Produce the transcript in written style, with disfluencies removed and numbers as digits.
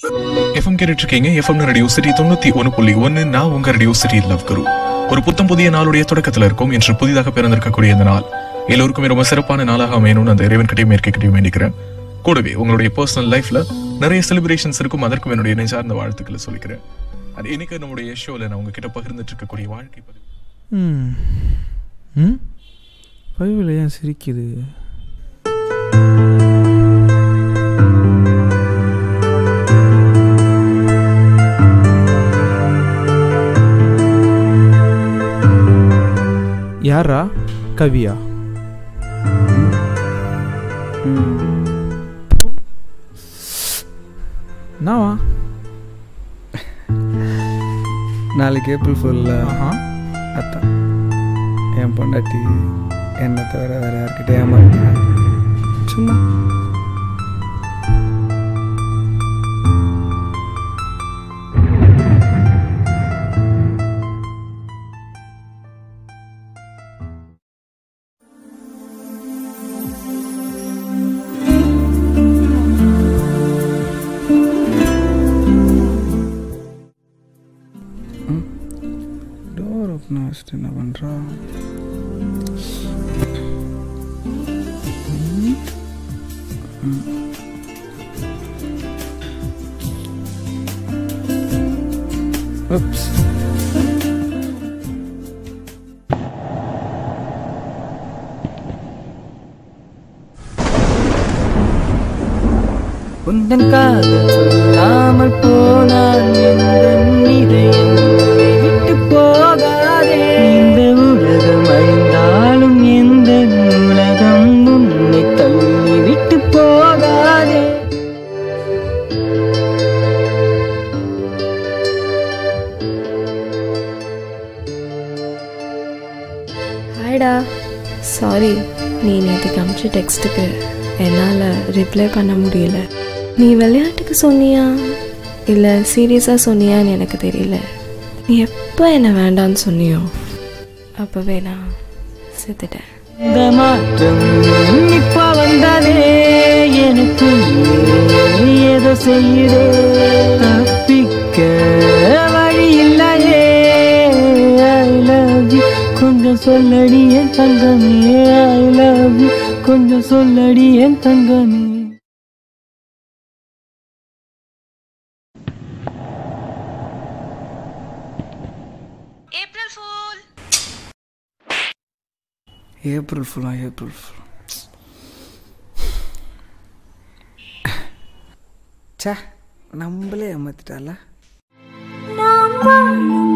FM கேட்டுட்டு இருக்கீங்க. FM radio city 91.1. நான் உங்க ரேடியோ சிட்டி லவ் குரு. ஒரு புத்தம் புதிய நாளுடைய தொடக்கத்தில் இருக்கும். இன்று புதிதாக பிறந்திருக்கக்கூடிய இந்த நாள் எல்லோருக்குமே ரொம்ப சிறப்பான நாளாக அமையணும்னு அந்த இறைவன் கிட்டையும் மேற்கிட்டையும் வேண்டிக்கிறேன். கூடவே உங்களுடைய பர்சனல் லைஃப்ல நிறைய செலிப்ரேஷன்ஸ் இருக்கும். அதற்கும் என்னுடைய நெஞ்சார்ந்த வாழ்த்துக்களை சொல்லிக்கிறேன். அது இன்னைக்கு நம்முடைய ஷோல நான் உங்ககிட்ட பகிர்ந்துட்டு இருக்கக்கூடிய வாழ்க்கை பதிவில் ஏன் சிரிக்குது? யாரா? கவியா? என்னவா? நாளைக்கு ஏப்ரல் ஃபுல்ல அத்தான் என் பொண்டாட்டி என்னை தவிர வேறு யார்கிட்ட ஏமாறுங்க சும்மா. டோர் ஓப்பன் வச்சுட்டு என்ன பண்ணுறா? Oops. உந்தன் காதல் சொல்லாமல் போனால் எந்தன் இதயம் உன்னை விட்டு போகாதே. இந்த உலகம் அழிந்தாலும் எந்த உலகம் உன்னை தள்ளி விட்டு போகாதே. ஹாய்டா, சாரி நீ நேற்றுக்கு அனுப்பிச்ச டெக்ஸ்ட்டுக்கு என்னால் ரிப்ளை பண்ண முடியல. நீ விளையாட்டுக்கு சொன்னியா இல்லை சீரியஸாக சொன்னியான்னு எனக்கு தெரியல. நீ எப்போ என்னை வேண்டான்னு சொன்னியோ அப்போவே நான் செத்துட்டேன். இந்த மாற்றம் இப்ப வந்ததே எனக்கு ஏதோ செய்யுதே. தப்பிக்க வழி இல்லையே. ஐ லவ் யூ கொஞ்சம் சொல்லடி என் தங்கமே. ஐ லவ் யூ கொஞ்சம் சொல்லடி என் தங்கமே. ஏப்ரல் ஃபுல்லா ஏப்ரல் ஃபுல். சே, நம்மளே ஏமாத்திட்டால. நாம் வாழும்